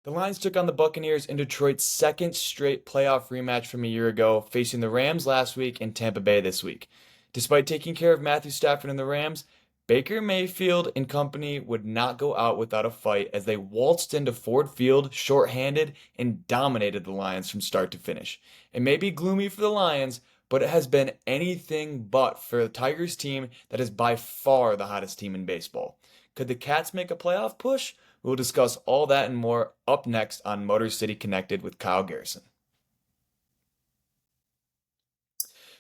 The Lions took on the Buccaneers in Detroit's second straight playoff rematch from a year ago, facing the Rams last week and Tampa Bay this week. Despite taking care of Matthew Stafford and the Rams, Baker Mayfield and company would not go out without a fight as they waltzed into Ford Field shorthanded and dominated the Lions from start to finish. It may be gloomy for the Lions, but it has been anything but for the Tigers team that is by far the hottest team in baseball. Could the Cats make a playoff push? We'll discuss all that and more up next on Motor City Connected with Kyle Garrison.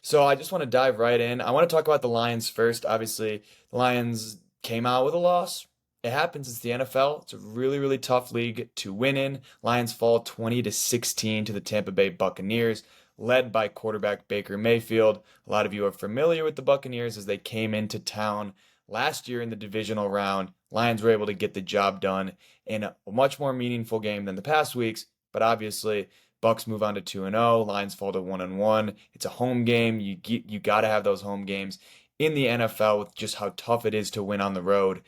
So I just want to dive right in. I want to talk about the Lions first. Obviously, the Lions came out with a loss. It happens. It's the NFL. It's a really, really tough league to win in. Lions fall 20-16 to the Tampa Bay Buccaneers, led by quarterback Baker Mayfield. A lot of you are familiar with the Buccaneers as they came into town last year in the divisional round. Lions were able to get the job done in a much more meaningful game than the past weeks, but obviously Bucs move on to 2-0, Lions fall to 1-1. It's a home game. You got to have those home games in the NFL with just how tough it is to win on the road,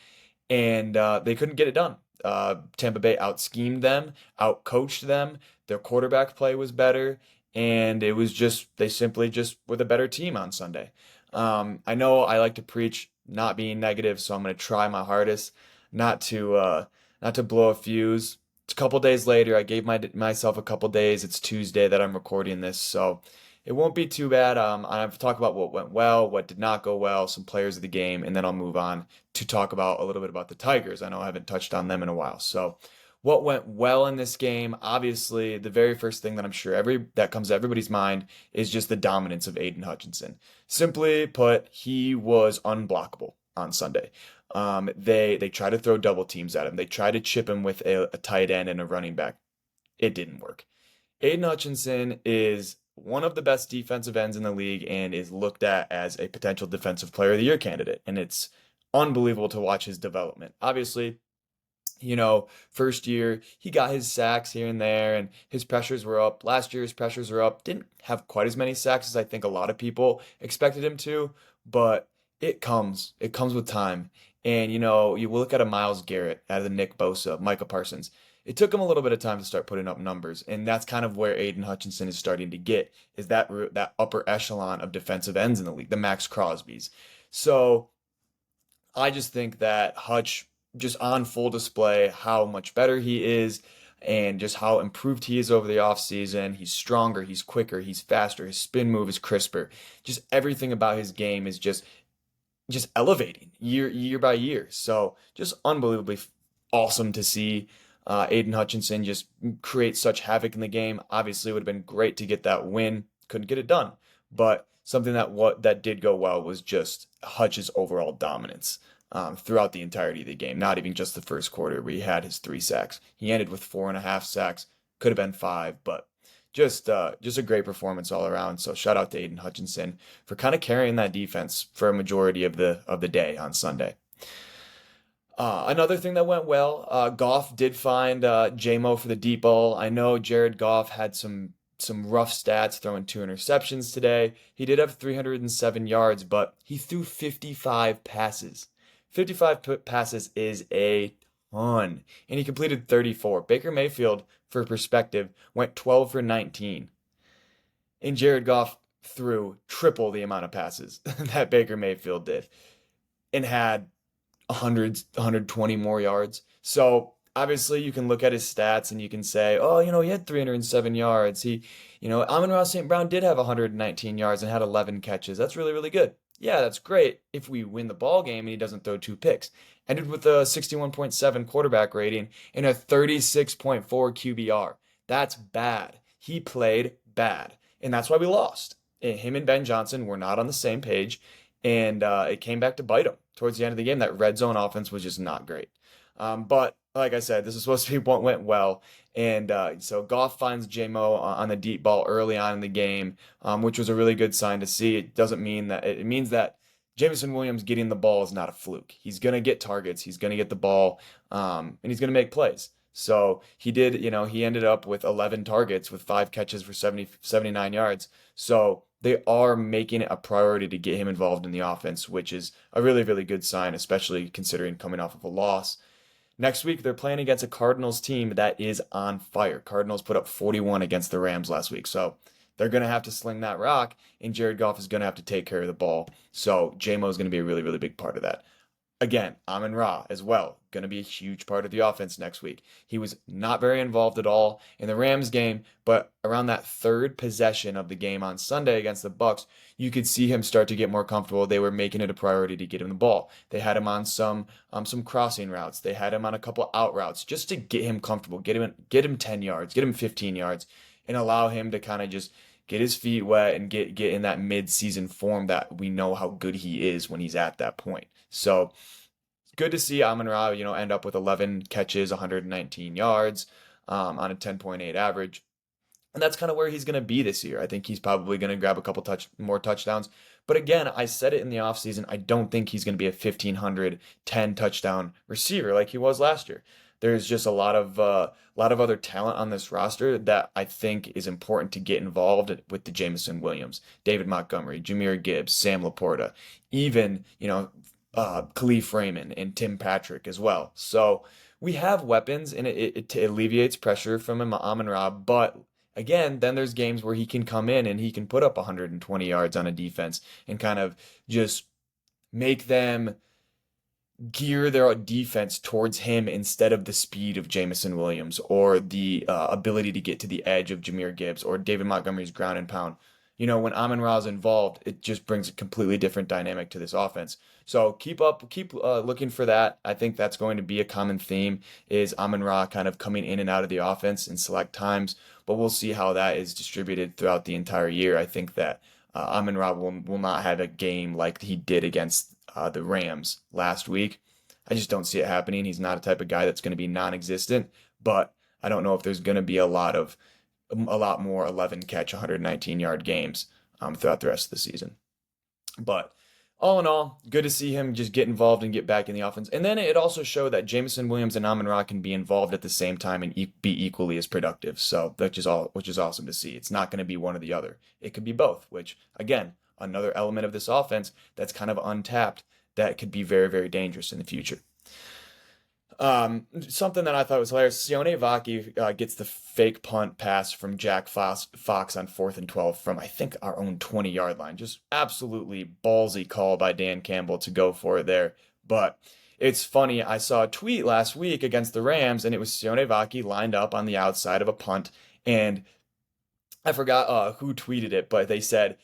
and they couldn't get it done. Tampa Bay out schemed them, out coached them. Their quarterback play was better, and it was just they simply just were the better team on Sunday. I know I like to preach not being negative, so I'm going to try my hardest not to blow a fuse. It's a couple days later. I gave myself a couple days. It's Tuesday that I'm recording this, so it won't be too bad. I've talked about what went well, what did not go well, some players of the game, and then I'll move on to talk about a little bit about the Tigers. I know I haven't touched on them in a while. So, what went well in this game? Obviously, the very first thing that I'm sure that comes to everybody's mind is just the dominance of Aiden Hutchinson. Simply put, he was unblockable on Sunday. They tried to throw double teams at him. They tried to chip him with a tight end and a running back. It didn't work. Aiden Hutchinson is one of the best defensive ends in the league and is looked at as a potential defensive player of the year candidate. And it's unbelievable to watch his development. Obviously, first year, he got his sacks here and there, and his pressures were up. Last year, his pressures were up. Didn't have quite as many sacks as I think a lot of people expected him to, but it comes. It comes with time. And, you look at a Myles Garrett, out of the Nick Bosa, Micah Parsons. It took him a little bit of time to start putting up numbers, and that's kind of where Aiden Hutchinson is starting to get, is that upper echelon of defensive ends in the league, the Max Crosbys. So I just think that Hutch, just on full display how much better he is and just how improved he is over the offseason. He's stronger, he's quicker, he's faster, his spin move is crisper. Just everything about his game is just elevating year by year. So just unbelievably awesome to see Aiden Hutchinson just create such havoc in the game. Obviously, it would have been great to get that win. Couldn't get it done, but something that did go well was just Hutch's overall dominance throughout the entirety of the game. Not even just the first quarter where he had his 3 sacks. He ended with 4.5 sacks. Could have been 5, but just a great performance all around. So shout out to Aiden Hutchinson for kind of carrying that defense for a majority of the day on Sunday. Another thing that went well, Goff did find J-Mo for the deep ball. I know Jared Goff had some rough stats throwing 2 interceptions today. He did have 307 yards, but he threw 55 passes. 55 passes is a ton, and he completed 34. Baker Mayfield, for perspective, went 12 for 19, and Jared Goff threw triple the amount of passes that Baker Mayfield did, and had 120 more yards. So obviously you can look at his stats and you can say, oh, he had 307 yards. Amon-Ra St. Brown did have 119 yards and had 11 catches. That's really, really good. Yeah, that's great if we win the ball game and he doesn't throw 2 picks. Ended with a 61.7 quarterback rating and a 36.4 QBR. That's bad. He played bad, and that's why we lost. Him and Ben Johnson were not on the same page, and it came back to bite him towards the end of the game. That red zone offense was just not great. But like I said, this is supposed to be what went well. And so Goff finds J-Mo on the deep ball early on in the game, which was a really good sign to see. It means that Jameson Williams getting the ball is not a fluke. He's going to get targets. He's going to get the ball, and he's going to make plays. So he did, he ended up with 11 targets with 5 catches for 79 yards. So they are making it a priority to get him involved in the offense, which is a really, really good sign, especially considering coming off of a loss. Next week, they're playing against a Cardinals team that is on fire. Cardinals put up 41 against the Rams last week. So they're going to have to sling that rock, and Jared Goff is going to have to take care of the ball. So JMO is going to be a really, really big part of that. Again, Amon Ra as well, going to be a huge part of the offense next week. He was not very involved at all in the Rams game, but around that third possession of the game on Sunday against the Bucs, you could see him start to get more comfortable. They were making it a priority to get him the ball. They had him on some crossing routes. They had him on a couple out routes just to get him comfortable, get him 10 yards, get him 15 yards, and allow him to kind of just get his feet wet and get in that mid-season form that we know how good he is when he's at that point. So good to see Amon Ra, end up with 11 catches, 119 yards, on a 10.8 average. And that's kind of where he's going to be this year. I think he's probably going to grab a couple more touchdowns. But again, I said it in the offseason, I don't think he's going to be a 1,500, 10 touchdown receiver like he was last year. There's just a lot of other talent on this roster that I think is important to get involved with the Jameson Williams, David Montgomery, Jahmyr Gibbs, Sam Laporta, even, Khalif Raymond and Tim Patrick as well. So we have weapons, and it alleviates pressure from Amon Ra. But again, then there's games where he can come in and he can put up 120 yards on a defense and kind of just make them gear their defense towards him instead of the speed of Jameson Williams or the ability to get to the edge of Jahmyr Gibbs or David Montgomery's ground and pound. When Amon Ra is involved, it just brings a completely different dynamic to this offense. So keep looking for that. I think that's going to be a common theme is Amon Ra kind of coming in and out of the offense in select times, but we'll see how that is distributed throughout the entire year. I think that Amon Ra will not have a game like he did against the Rams last week. I just don't see it happening. He's not a type of guy that's going to be non-existent, but I don't know if there's going to be a lot more 11 catch, 119 yard games throughout the rest of the season. But all in all, good to see him just get involved and get back in the offense. And then it also showed that Jameson Williams and Amon Ra can be involved at the same time and be equally as productive. So which is awesome to see. It's not going to be one or the other. It could be both, which again, another element of this offense that's kind of untapped that could be very, very dangerous in the future. Something that I thought was hilarious. Sione Vaki gets the fake punt pass from Jack Fox on 4th and 12 from, I think, our own 20-yard line. Just absolutely ballsy call by Dan Campbell to go for it there. But it's funny, I saw a tweet last week against the Rams, and it was Sione Vaki lined up on the outside of a punt, and I forgot who tweeted it, but they said,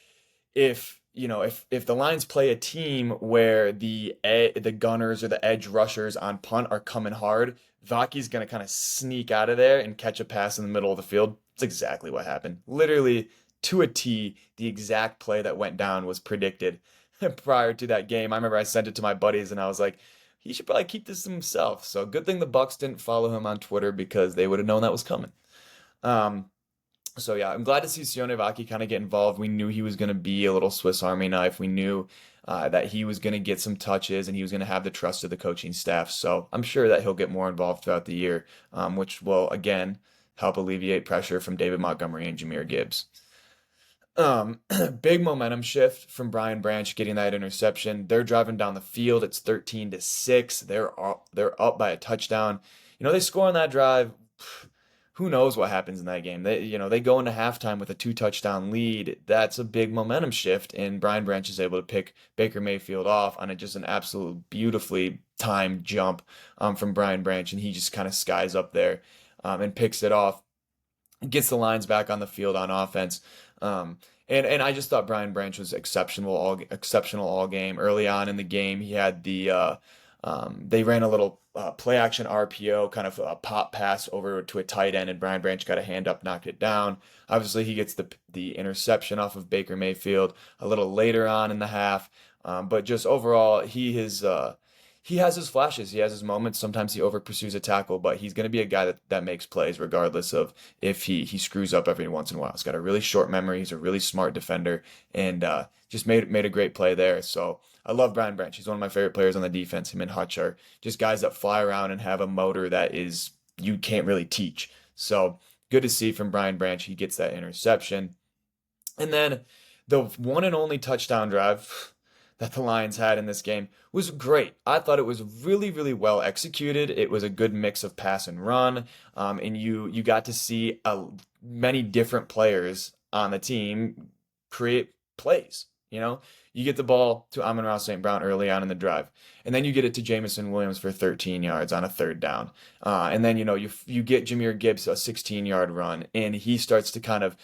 if the Lions play a team where the gunners or the edge rushers on punt are coming hard, Vaki's gonna kind of sneak out of there and catch a pass in the middle of the field. It's exactly what happened. Literally to a T, the exact play that went down was predicted prior to that game. I remember I sent it to my buddies and I was like, he should probably keep this to himself. So good thing the Bucs didn't follow him on Twitter because they would have known that was coming. So yeah, I'm glad to see Sione Vaki kind of get involved. We knew he was going to be a little Swiss Army knife. We knew that he was going to get some touches and he was going to have the trust of the coaching staff. So I'm sure that he'll get more involved throughout the year, which will again help alleviate pressure from David Montgomery and Jahmyr Gibbs. Big momentum shift from Brian Branch getting that interception. They're driving down the field. It's 13-6. They're up by a touchdown. They score on that drive. Who knows what happens in that game? They go into halftime with a 2-touchdown lead. That's a big momentum shift, and Brian Branch is able to pick Baker Mayfield off on just an absolute beautifully timed jump from Brian Branch, and he just kind of skies up there and picks it off, gets the Lions back on the field on offense. And I just thought Brian Branch was exceptional all game. Early on in the game, he had they ran a little play action RPO, kind of a pop pass over to a tight end, and Brian Branch got a hand up, knocked it down. Obviously, he gets the interception off of Baker Mayfield a little later on in the half. But just overall, he has his flashes. He has his moments. Sometimes he over pursues a tackle, but he's going to be a guy that makes plays regardless of if he screws up every once in a while. He's got a really short memory. He's a really smart defender, and just made a great play there. So I love Brian Branch. He's one of my favorite players on the defense. Him and Hutch are just guys that fly around and have a motor that you can't really teach. So good to see from Brian Branch. He gets that interception. And then the one and only touchdown drive that the Lions had in this game was great. I thought it was really, really well executed. It was a good mix of pass and run, and you got to see many different players on the team create plays. You get the ball to Amon-Ra St. Brown early on in the drive, and then you get it to Jamison Williams for 13 yards on a third down, and then you get Jahmyr Gibbs a 16-yard run, and he starts to kind of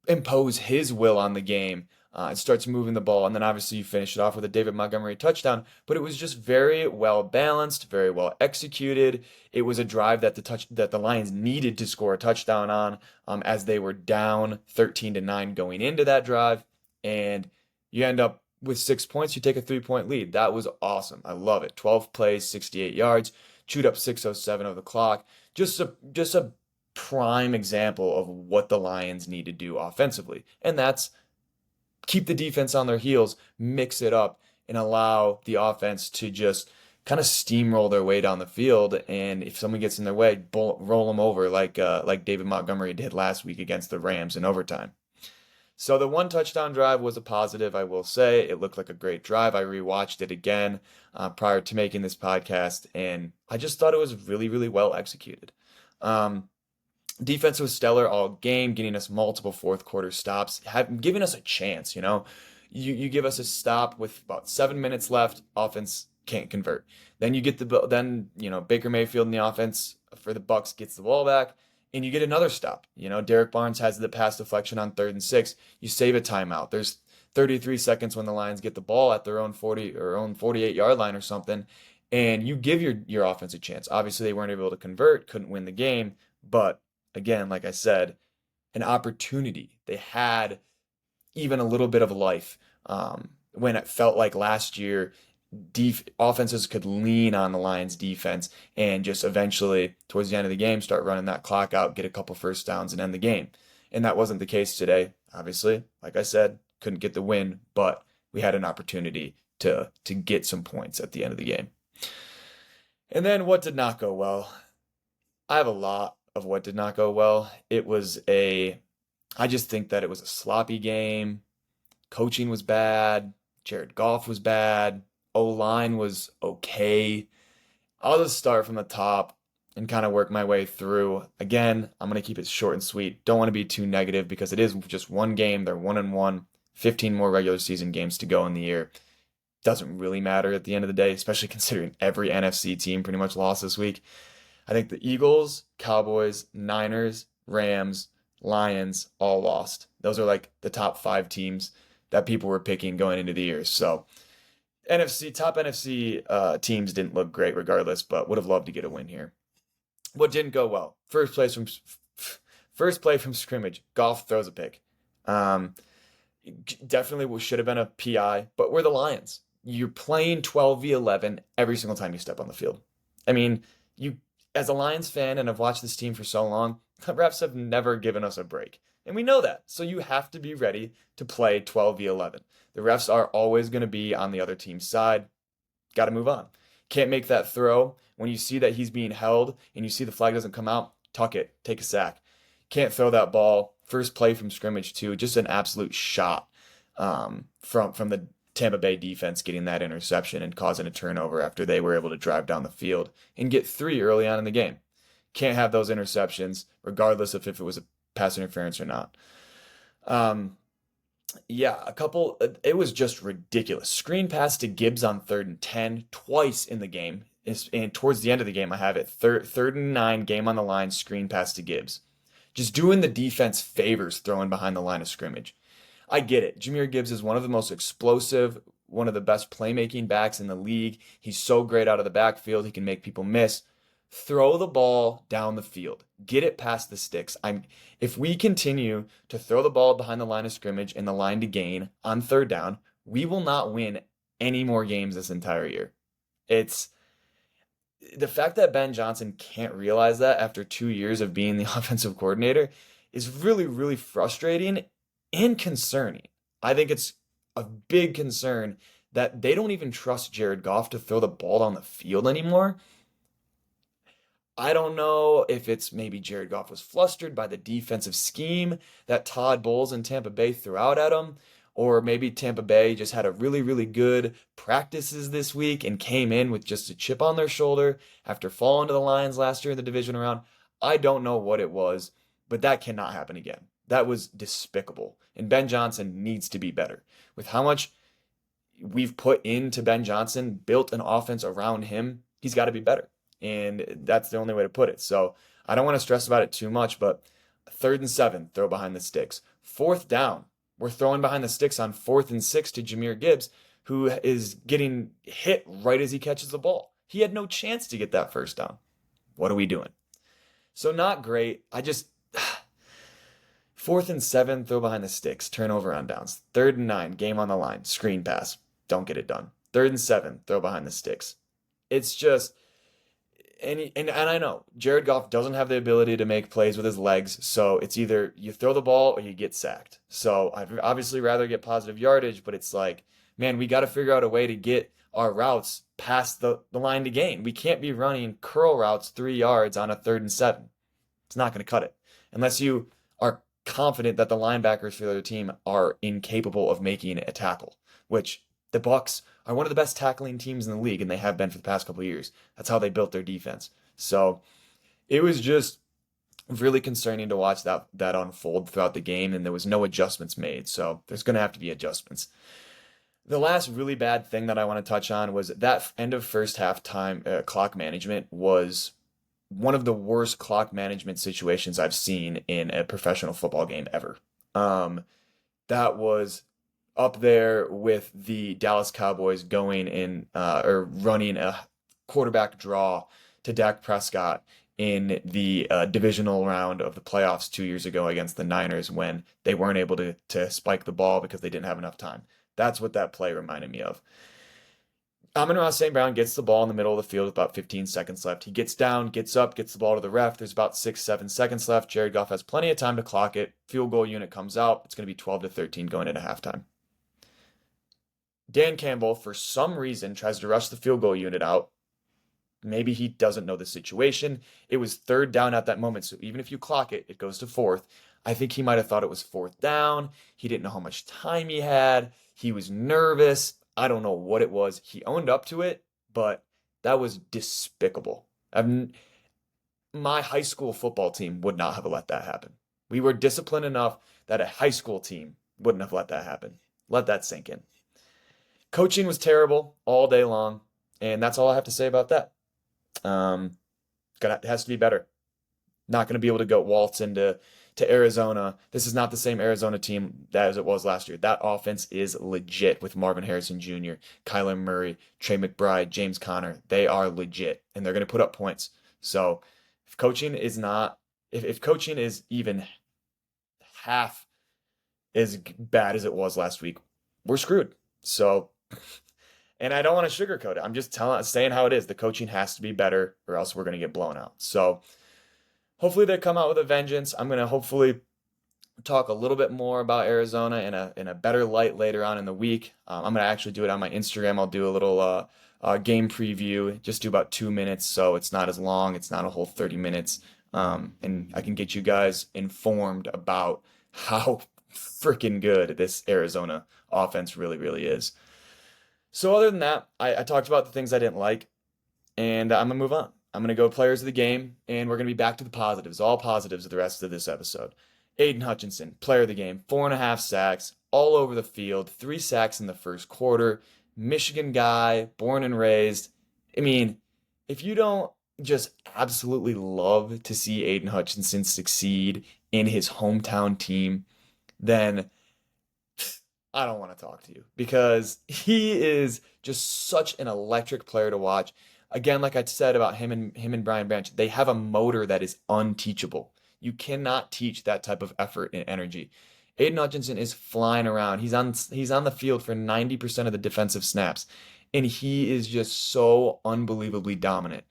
impose his will on the game. It starts moving the ball, and then obviously you finish it off with a David Montgomery touchdown. But it was just very well balanced, very well executed. It was a drive that the Lions needed to score a touchdown on, as they were down 13-9 going into that drive, and you end up with 6 points. You take a 3-point lead. That was awesome. I love it. 12 plays, 68 yards, chewed up 6:07 of the clock. Just a prime example of what the Lions need to do offensively, and that's keep the defense on their heels, mix it up, and allow the offense to just kind of steamroll their way down the field. And if someone gets in their way, roll them over like David Montgomery did last week against the Rams in overtime. So the one touchdown drive was a positive, I will say. It looked like a great drive. I rewatched it again prior to making this podcast, and I just thought it was really, really well executed. Defense was stellar all game, getting us multiple fourth quarter stops, giving us a chance. You give us a stop with about 7 minutes left, offense can't convert. Then Baker Mayfield in the offense for the Bucs gets the ball back, and you get another stop. Derek Barnes has the pass deflection on 3rd and 6. You save a timeout. There's 33 seconds when the Lions get the ball at their own 40 or own 48-yard line or something, and you give your offense a chance. Obviously, they weren't able to convert, couldn't win the game, but again, like I said, an opportunity. They had even a little bit of life, when it felt like last year offenses could lean on the Lions defense and just eventually, towards the end of the game, start running that clock out, get a couple first downs, and end the game. And that wasn't the case today. Obviously, like I said, couldn't get the win, but we had an opportunity to get some points at the end of the game. And then what did not go well? I have a lot of what did not go well. I just think that it was a sloppy game. Coaching was bad. Jared Goff was bad. O-line was okay. I'll just start from the top and kind of work my way through. Again, I'm going to keep it short and sweet. Don't want to be too negative because it is just one game. They're 1-1, 15 more regular season games to go in the year. Doesn't really matter at the end of the day, especially considering every NFC team pretty much lost this week. I think the Eagles, Cowboys, Niners, Rams, Lions all lost. Those are like the top 5 teams that people were picking going into the year. So top NFC teams didn't look great regardless, but would have loved to get a win here. What didn't go well? First play from scrimmage, Goff throws a pick. Definitely should have been a PI, but we're the Lions. You're playing 12v11 every single time you step on the field. I mean, as a Lions fan, and I've watched this team for so long, the refs have never given us a break. And we know that. So you have to be ready to play 12v11. The refs are always going to be on the other team's side. Got to move on. Can't make that throw. When you see that he's being held and you see the flag doesn't come out, tuck it. Take a sack. Can't throw that ball. First play from scrimmage, too. Just an absolute shot from the Tampa Bay defense getting that interception and causing a turnover after they were able to drive down the field and get 3 early on in the game. Can't have those interceptions, regardless of if it was a pass interference or not. It was just ridiculous. Screen pass to Gibbs on 3rd and 10 twice in the game. And towards the end of the game, I have it 3rd and 9, game on the line, screen pass to Gibbs. Just doing the defense favors throwing behind the line of scrimmage. I get it. Jahmyr Gibbs is one of the most explosive, one of the best playmaking backs in the league. He's so great out of the backfield. He can make people miss. Throw the ball down the field. Get it past the sticks. If we continue to throw the ball behind the line of scrimmage and the line to gain on 3rd down, we will not win any more games this entire year. It's the fact that Ben Johnson can't realize that after 2 years of being the offensive coordinator is really, really frustrating and concerning. I think it's a big concern that they don't even trust Jared Goff to throw the ball down the field anymore. I don't know if it's maybe Jared Goff was flustered by the defensive scheme that Todd Bowles in Tampa Bay threw out at him, Or maybe Tampa Bay just had a really, really good practices this week and came in with just a chip on their shoulder after falling to the Lions last year in the division round. I don't know what it was, but that cannot happen again. That was despicable. And Ben Johnson needs to be better. With how much we've put into Ben Johnson, built an offense around him, he's got to be better. And that's the only way to put it. So I don't want to stress about it too much, but 3rd and 7, throw behind the sticks. 4th down, we're throwing behind the sticks on 4th and 6 to Jahmyr Gibbs, who is getting hit right as he catches the ball. He had no chance to get that 1st down. What are we doing? So not great. 4th and 7, throw behind the sticks, turnover on downs. 3rd and 9, game on the line, screen pass, don't get it done. 3rd and 7, throw behind the sticks. It's just, and I know Jared Goff doesn't have the ability to make plays with his legs, so it's either you throw the ball or you get sacked. So I'd obviously rather get positive yardage, but it's like, man, we got to figure out a way to get our routes past the line to gain. We can't be running curl routes 3 yards on a 3rd and 7. It's not going to cut it unless you are confident that the linebackers for the other team are incapable of making a tackle, which the Bucs are one of the best tackling teams in the league, and they have been for the past couple of years. That's how they built their defense. So it was just really concerning to watch that unfold throughout the game, and there was no adjustments made. So there's going to have to be adjustments. The last really bad thing that I want to touch on was that end of first half time clock management was one of the worst clock management situations I've seen in a professional football game ever. That was up there with the Dallas Cowboys going in or running a quarterback draw to Dak Prescott in the divisional round of the playoffs 2 years ago against the Niners when they weren't able to spike the ball because they didn't have enough time. That's what that play reminded me of. Amon-Ra St. Brown gets the ball in the middle of the field with about 15 seconds left. He gets down, gets up, gets the ball to the ref. There's about 6-7 seconds left. Jared Goff has plenty of time to clock it. Field goal unit comes out. It's going to be 12-13 going into halftime. Dan Campbell, for some reason, tries to rush the field goal unit out. Maybe he doesn't know the situation. It was 3rd down at that moment, so even if you clock it, it goes to 4th. I think he might have thought it was 4th down. He didn't know how much time he had. He was nervous. I don't know what it was. He owned up to it, but that was despicable. My high school football team would not have let that happen. We were disciplined enough that a high school team wouldn't have let that happen. Let that sink in. Coaching was terrible all day long, and that's all I have to say about that. It has to be better. Not going to be able to go waltz into Arizona. This is not the same Arizona team as it was last year. That offense is legit with Marvin Harrison Jr., Kyler Murray, Trey McBride, James Conner. They are legit, and they're going to put up points. So if coaching is not, if coaching is even half as bad as it was last week, we're screwed. So, and I don't want to sugarcoat it. I'm just saying how it is. The coaching has to be better, or else we're going to get blown out. So hopefully they come out with a vengeance. I'm going to hopefully talk a little bit more about Arizona in a better light later on in the week. I'm going to actually do it on my Instagram. I'll do a little game preview, just do about 2 minutes, so it's not as long. It's not a whole 30 minutes. And I can get you guys informed about how freaking good this Arizona offense really, really is. So other than that, I talked about the things I didn't like, and I'm going to move on. I'm going to go players of the game, and we're going to be back to the positives, all positives of the rest of this episode. Aiden Hutchinson, player of the game, 4.5 sacks, all over the field, 3 sacks in the first quarter, Michigan guy, born and raised. I mean, if you don't just absolutely love to see Aiden Hutchinson succeed in his hometown team, then I don't want to talk to you, because he is just such an electric player to watch. Again, like I said about him and Brian Branch, they have a motor that is unteachable. You cannot teach that type of effort and energy. Aiden Hutchinson is flying around. He's on the field for 90% of the defensive snaps, and he is just so unbelievably dominant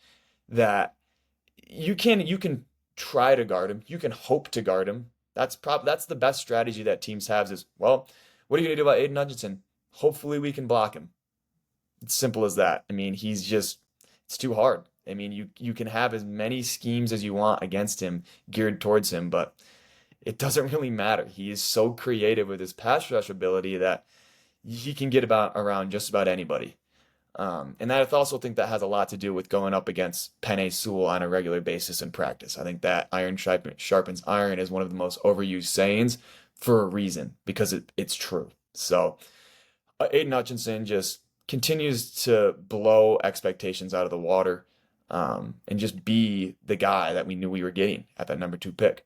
that you can try to guard him. You can hope to guard him. That's the best strategy that teams have is, well, what are you going to do about Aiden Hutchinson? Hopefully we can block him. It's simple as that. I mean, it's too hard. I mean, you can have as many schemes as you want against him, geared towards him, but it doesn't really matter. He is so creative with his pass rush ability that he can get about around just about anybody. And I also think that has a lot to do with going up against Penei Sewell on a regular basis in practice. I think that iron sharpens iron is one of the most overused sayings for a reason, because it's true. So Aiden Hutchinson just continues to blow expectations out of the water, and just be the guy that we knew we were getting at that number 2 pick.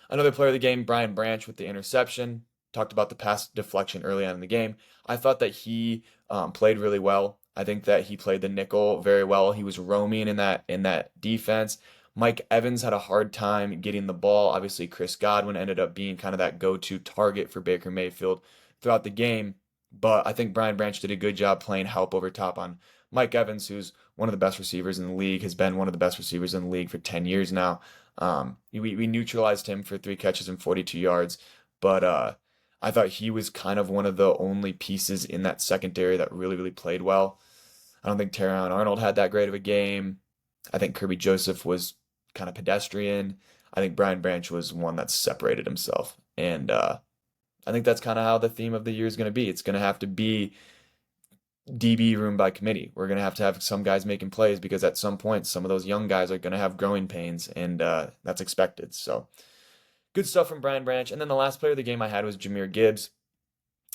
Another player of the game, Brian Branch with the interception. Talked about the pass deflection early on in the game. I thought that he played really well. I think that he played the nickel very well. He was roaming in that defense. Mike Evans had a hard time getting the ball. Obviously, Chris Godwin ended up being kind of that go-to target for Baker Mayfield throughout the game. But I think Brian Branch did a good job playing help over top on Mike Evans, who's one of the best receivers in the league, has been one of the best receivers in the league for 10 years now. We neutralized him for 3 catches and 42 yards, but I thought he was kind of one of the only pieces in that secondary that really, really played well. I don't think Terrion Arnold had that great of a game. I think Kirby Joseph was kind of pedestrian. I think Brian Branch was one that separated himself. And I think that's kind of how the theme of the year is going to be. It's going to have to be DB room by committee. We're going to have some guys making plays, because at some point, some of those young guys are going to have growing pains, and that's expected. So good stuff from Brian Branch. And then the last player of the game I had was Jahmyr Gibbs.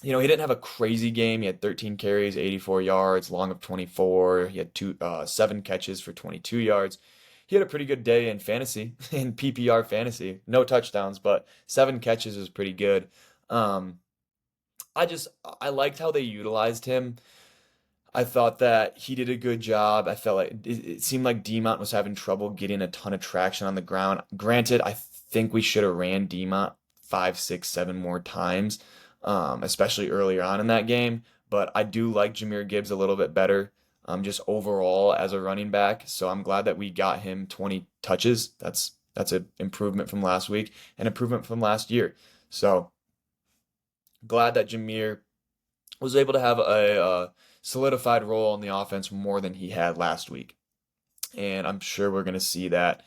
He didn't have a crazy game. He had 13 carries, 84 yards, long of 24. He had 7 catches for 22 yards. He had a pretty good day in fantasy, in PPR fantasy. No touchdowns, but 7 catches is pretty good. Um, I liked how they utilized him. I thought that he did a good job. I felt like it seemed like Demont was having trouble getting a ton of traction on the ground. Granted, I think we should have ran Demont 5, 6, 7 more times, especially earlier on in that game. But I do like Jahmyr Gibbs a little bit better, just overall as a running back. So I'm glad that we got him 20 touches. That's an improvement from last week, an improvement from last year. So glad that Jahmyr was able to have a solidified role in the offense more than he had last week. And I'm sure we're going to see that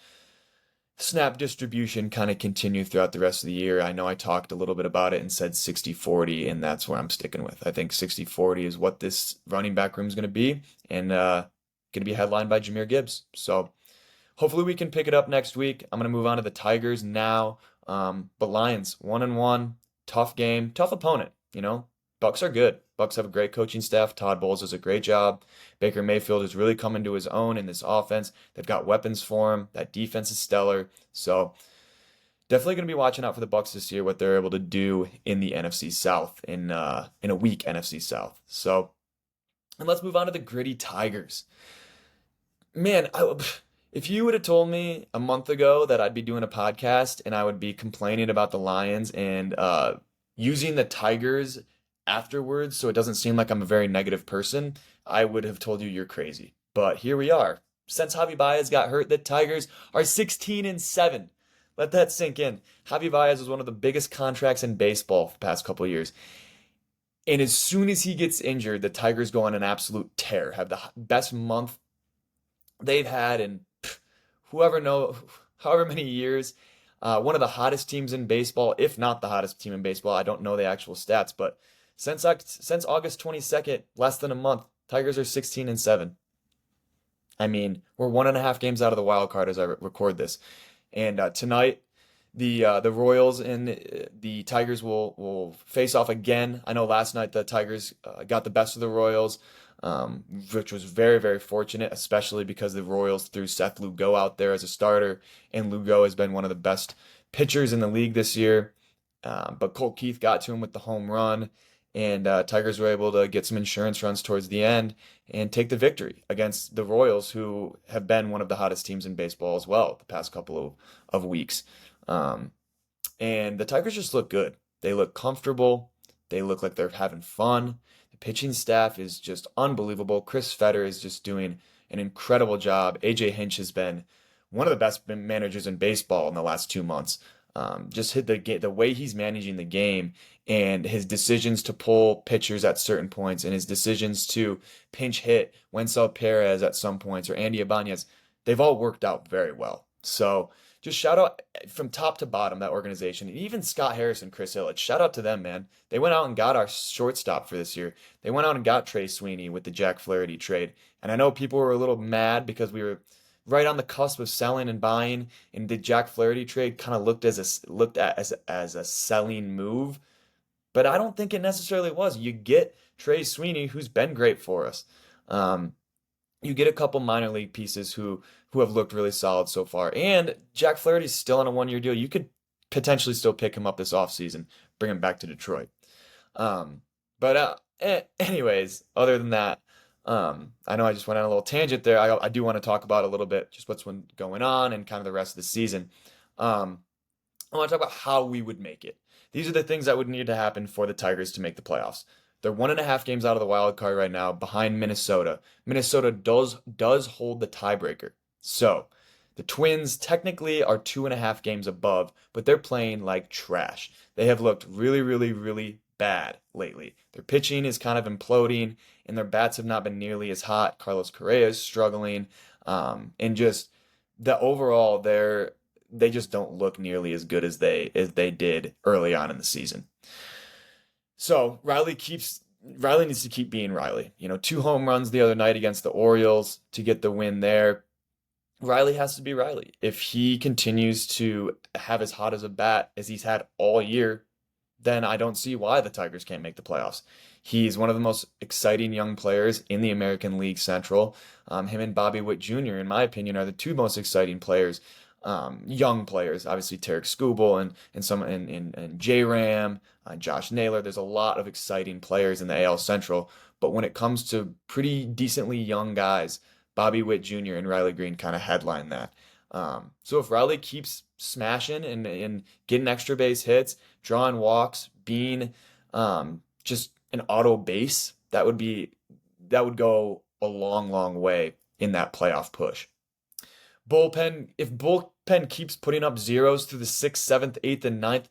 snap distribution kind of continue throughout the rest of the year. I know I talked a little bit about it and said 60-40, and that's where I'm sticking with. I think 60-40 is what this running back room is going to be, and going to be headlined by Jahmyr Gibbs. So hopefully we can pick it up next week. I'm going to move on to the Tigers now. But Lions, 1-1, tough game, tough opponent, Bucs are good. Bucs have a great coaching staff. Todd Bowles does a great job. Baker Mayfield is really coming to his own in this offense. They've got weapons for him. That defense is stellar. So definitely going to be watching out for the Bucs this year, what they're able to do in the NFC South, in a weak NFC South. So, and let's move on to the gritty Tigers. Man, if you would have told me a month ago that I'd be doing a podcast and I would be complaining about the Lions and using the Tigers afterwards so it doesn't seem like I'm a very negative person, I would have told you you're crazy. But here we are. Since Javi Baez got hurt, the Tigers are 16-7. Let that sink in. Javi Baez was one of the biggest contracts in baseball for the past couple of years. And as soon as he gets injured, the Tigers go on an absolute tear. Have the best month they've had in however many years. One of the hottest teams in baseball, if not the hottest team in baseball. I don't know the actual stats, but since August 22nd, less than a month, Tigers are 16-7. I mean, we're 1.5 games out of the wild card as I record this. And tonight, the Royals and the Tigers will face off again. I know last night the Tigers got the best of the Royals, which was very, very fortunate, especially because the Royals threw Seth Lugo out there as a starter, and Lugo has been one of the best pitchers in the league this year. But Colt Keith got to him with the home run, and Tigers were able to get some insurance runs towards the end and take the victory against the Royals, who have been one of the hottest teams in baseball as well the past couple of weeks. And the Tigers just look good. They look comfortable. They look like they're having fun. The pitching staff is just unbelievable. Chris Fetter is just doing an incredible job. AJ Hinch has been one of the best managers in baseball in the last 2 months. Just hit the way he's managing the game, and his decisions to pull pitchers at certain points, and his decisions to pinch hit Wencel Perez at some points, or Andy Ibanez, they've all worked out very well. So just shout out from top to bottom that organization, and even Scott Harrison, Chris Ilitch. Shout out to them, man. They went out and got our shortstop for this year. They went out and got Trey Sweeney with the Jack Flaherty trade. And I know people were a little mad because we were right on the cusp of selling and buying, and the Jack Flaherty trade kind of looked at as a selling move. But I don't think it necessarily was. You get Trey Sweeney, who's been great for us. Um, you get a couple minor league pieces who have looked really solid so far. And Jack Flaherty's still on a 1 year deal. You could potentially still pick him up this offseason, bring him back to Detroit. Anyways, other than that, I know I just went on a little tangent there. I do want to talk about a little bit just what's been going on and kind of the rest of the season. Um, I want to talk about how we would make it. These are the things that would need to happen for the Tigers to make the playoffs. They're 1.5 games out of the wild card right now, behind Minnesota. Minnesota does hold the tiebreaker. So the Twins technically are 2.5 games above, but they're playing like trash. They have looked really, really, really bad lately. Their pitching is kind of imploding, and their bats have not been nearly as hot. Carlos Correa is struggling, and just the overall, they just don't look nearly as good as they did early on in the season. So Riley needs to keep being Riley. 2 home runs the other night against the Orioles to get the win there. Riley has to be Riley. If he continues to have as hot as a bat as he's had all year, then I don't see why the Tigers can't make the playoffs. He's one of the most exciting young players in the American League Central. Him and Bobby Witt Jr., in my opinion, are the two most exciting players, young players. Obviously, Tarek Skubal and J Ram, Josh Naylor. There's a lot of exciting players in the AL Central, but when it comes to pretty decently young guys, Bobby Witt Jr. and Riley Green kind of headline that. So if Riley keeps smashing and getting extra base hits, drawing walks, being just an auto base, that would go a long, long way in that playoff push. If bullpen keeps putting up zeros through the 6th, 7th, 8th, and 9th,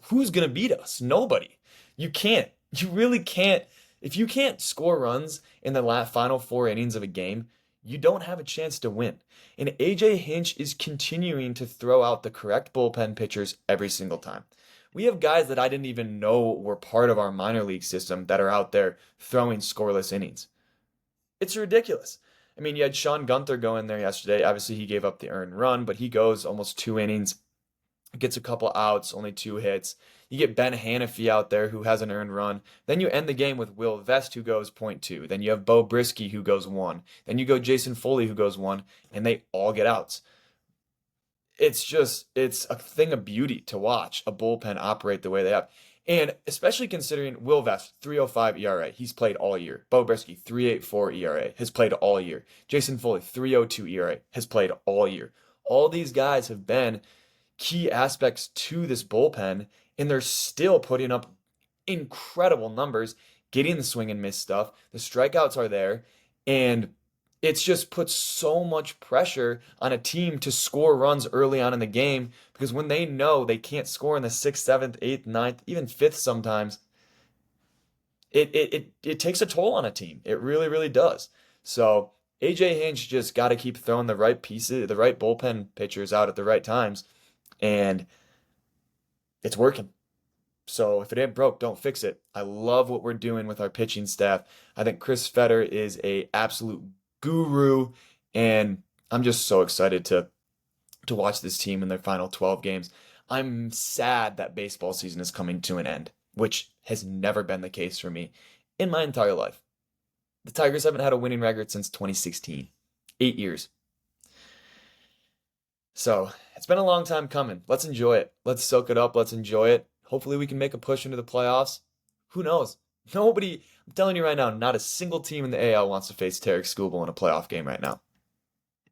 who's gonna beat us? Nobody. You can't. You really can't. If you can't score runs in the final 4 innings of a game, you don't have a chance to win. And AJ Hinch is continuing to throw out the correct bullpen pitchers every single time. We have guys that I didn't even know were part of our minor league system that are out there throwing scoreless innings. It's ridiculous. I mean, you had Sean Gunther go in there yesterday. Obviously, he gave up the earned run, but he goes almost 2 innings, gets a couple outs, only 2 hits. You get Ben Hanafy out there who has an earned run. Then you end the game with Will Vest who goes .2. Then you have Bo Brisky who goes 1. Then you go Jason Foley who goes 1, and they all get outs. It's a thing of beauty to watch a bullpen operate the way they have. And especially considering Will Vest, 3.05 ERA, he's played all year. Bo Brisky, 3.84 ERA, has played all year. Jason Foley, 3.02 ERA, has played all year. All these guys have been key aspects to this bullpen, and they're still putting up incredible numbers, getting the swing and miss stuff. The strikeouts are there, and it's just put so much pressure on a team to score runs early on in the game, because when they know they can't score in the 6th, 7th, 8th, 9th, even 5th sometimes, it takes a toll on a team. It really, really does. So AJ Hinch just got to keep throwing the right pieces, the right bullpen pitchers out at the right times, and it's working. So if it ain't broke, don't fix it. I love what we're doing with our pitching staff. I think Chris Fetter is a absolute guru, and I'm just so excited to watch this team in their final 12 games. I'm sad that baseball season is coming to an end, which has never been the case for me in my entire life. The Tigers haven't had a winning record since 2016. 8 years. So it's been a long time coming. Let's enjoy it. Let's soak it up. Let's enjoy it. Hopefully we can make a push into the playoffs. Who knows? Nobody, I'm telling you right now, not a single team in the AL wants to face Tarek Skubal in a playoff game right now.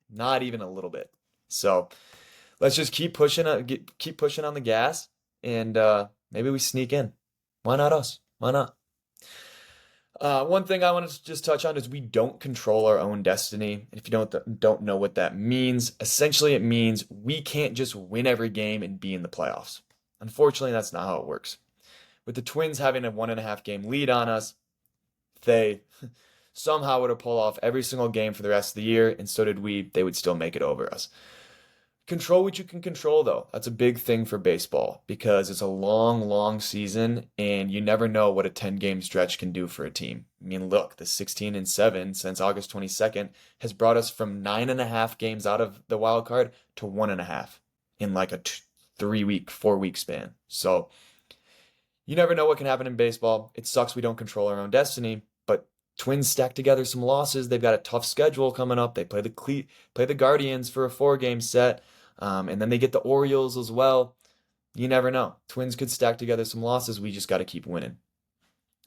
Not even a little bit. So let's just keep pushing on the gas, and maybe we sneak in. Why not us? Why not? One thing I want to just touch on is we don't control our own destiny. If you don't know what that means, essentially it means we can't just win every game and be in the playoffs. Unfortunately, that's not how it works. With the Twins having a 1.5 game lead on us, they somehow would have pulled off every single game for the rest of the year, and so did we. They would still make it over us. Control what you can control, though. That's a big thing for baseball because it's a long, long season, and you never know what a 10-game stretch can do for a team. I mean, look, the 16-7 since August 22nd has brought us from 9.5 games out of the wild card to 1.5 in like a 3-week, 4-week span. So you never know what can happen in baseball. It sucks we don't control our own destiny, but Twins stack together some losses. They've got a tough schedule coming up. They play the Guardians for a 4-game set, and then they get the Orioles as well. You never know. Twins could stack together some losses. We just got to keep winning.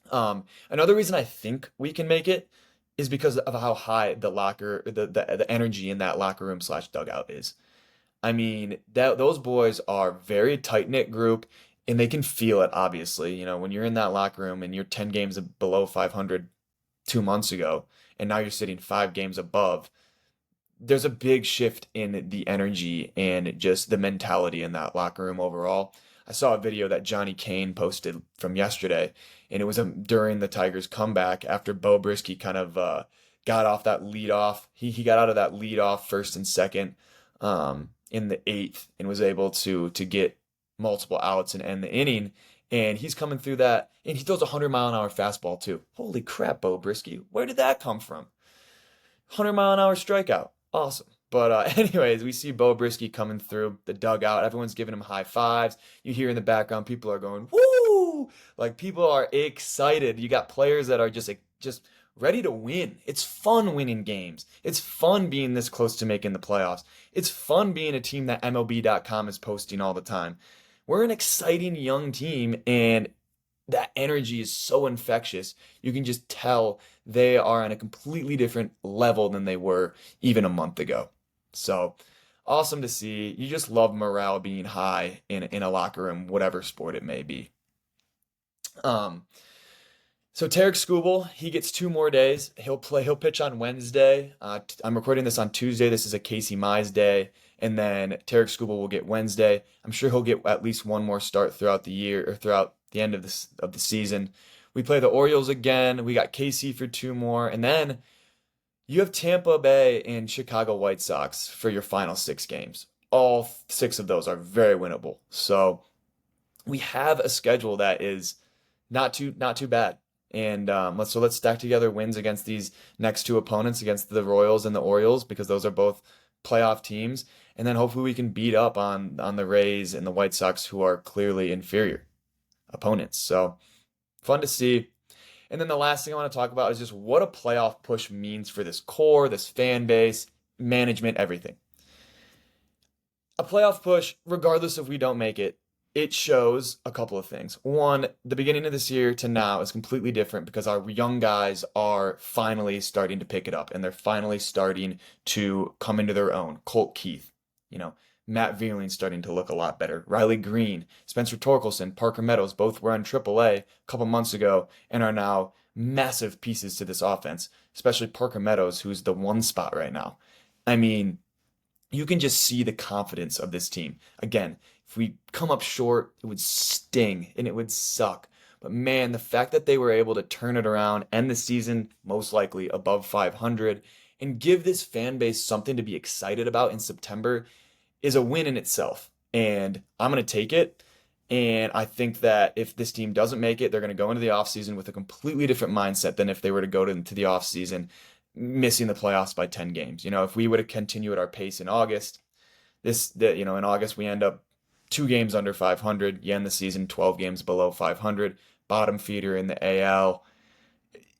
Another reason I think we can make it is because of how high the energy in that locker room slash dugout is. I mean, those boys are very tight-knit group, and they can feel it, obviously. You know, when you're in that locker room and you're 10 games below 500 2 months ago, and now you're sitting 5 games above, there's a big shift in the energy and just the mentality in that locker room overall. I saw a video that Johnny Kane posted from yesterday, and it was during the Tigers' comeback after Bo Brisky kind of got off that lead off. He got out of that lead off first and second in the eighth and was able to get multiple outs and end the inning. And he's coming through that, and he throws a 100-mile-an-hour fastball too. Holy crap, Bo Brisky. Where did that come from? 100-mile-an-hour strikeout. Awesome. But anyways, we see Bo Brisky coming through the dugout. Everyone's giving him high fives. You hear in the background, people are going, woo! Like, people are excited. You got players that are just ready to win. It's fun winning games. It's fun being this close to making the playoffs. It's fun being a team that MLB.com is posting all the time. We're an exciting young team, and that energy is so infectious. You can just tell they are on a completely different level than they were even a month ago. So awesome to see. You just love morale being high in a locker room, whatever sport it may be. So Tarek Skubal, he gets 2 more days. He'll pitch on Wednesday. I'm recording this on Tuesday. This is a Casey Mize day. And then Tarek Skubal will get Wednesday. I'm sure he'll get at least one more start throughout the year or throughout the end of the season. We play the Orioles again. We got KC for 2 more. And then you have Tampa Bay and Chicago White Sox for your final 6 games. All 6 of those are very winnable. So we have a schedule that is not too bad. And let's stack together wins against these next 2 opponents, against the Royals and the Orioles, because those are both playoff teams. And then hopefully we can beat up on the Rays and the White Sox, who are clearly inferior opponents. So fun to see. And then the last thing I want to talk about is just what a playoff push means for this core, this fan base, management, everything. A playoff push, regardless if we don't make it, it shows a couple of things. One, the beginning of this year to now is completely different because our young guys are finally starting to pick it up, and they're finally starting to come into their own. Colt Keith, Matt Vierling's starting to look a lot better. Riley Green, Spencer Torkelson, Parker Meadows, both were on AAA a couple months ago and are now massive pieces to this offense, especially Parker Meadows, who's the 1 spot right now. I mean, you can just see the confidence of this team. Again, if we come up short, it would sting and it would suck. But man, the fact that they were able to turn it around, end the season most likely above 500, and give this fan base something to be excited about in September is a win in itself. And I'm going to take it. And I think that if this team doesn't make it, they're going to go into the offseason with a completely different mindset than if they were to go into the offseason missing the playoffs by 10 games. If we would have continued at our pace in August, in August we end up 2 games under 500. You end the season 12 games below 500. Bottom feeder in the AL.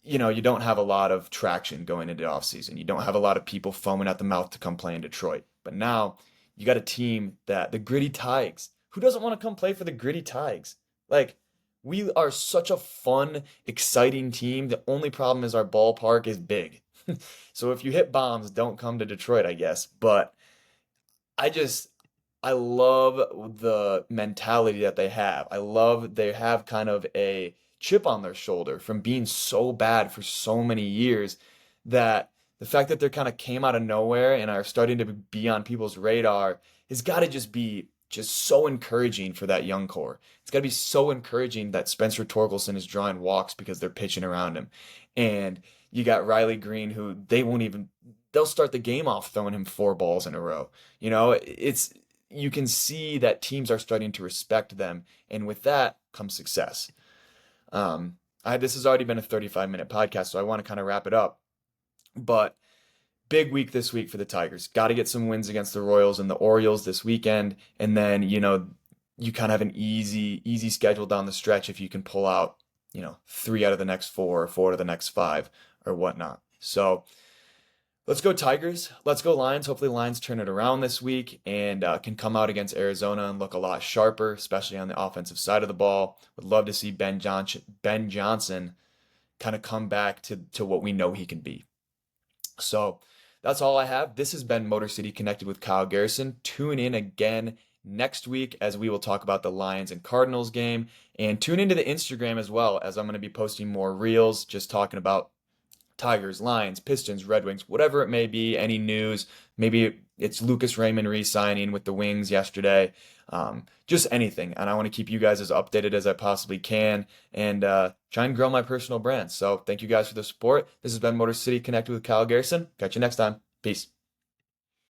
You don't have a lot of traction going into the offseason. You don't have a lot of people foaming at the mouth to come play in Detroit. But now you got a team that the Gritty Tigers. Who doesn't want to come play for the Gritty Tigers? Like, we are such a fun, exciting team. The only problem is our ballpark is big. So if you hit bombs, don't come to Detroit, I guess. But I love the mentality that they have. I love they have kind of a chip on their shoulder from being so bad for so many years, that the fact that they kind of came out of nowhere and are starting to be on people's radar has got to just be so encouraging for that young core. It's got to be so encouraging that Spencer Torkelson is drawing walks because they're pitching around him. And you got Riley Green, who they won't even they'll start the game off throwing him four balls in a row. It's you can see that teams are starting to respect them, and with that comes success. This has already been a 35-minute podcast, so I want to kind of wrap it up. But big week this week for the Tigers. Got to get some wins against the Royals and the Orioles this weekend, and then you kind of have an easy schedule down the stretch if you can pull out three out of the next four, or four out of the next five, or whatnot. So let's go Tigers. Let's go Lions. Hopefully Lions turn it around this week and can come out against Arizona and look a lot sharper, especially on the offensive side of the ball. Would love to see Ben Johnson kind of come back to what we know he can be. So that's all I have. This has been Motor City Connected with Kyle Garrison. Tune in again next week as we will talk about the Lions and Cardinals game. And tune into the Instagram as well, as I'm going to be posting more reels just talking about Tigers, Lions, Pistons, Red Wings, whatever it may be, any news. Maybe it's Lucas Raymond re-signing with the Wings yesterday. Just anything. And I want to keep you guys as updated as I possibly can and try and grow my personal brand. So thank you guys for the support. This has been Motor City Connected with Kyle Garrison. Catch you next time. Peace.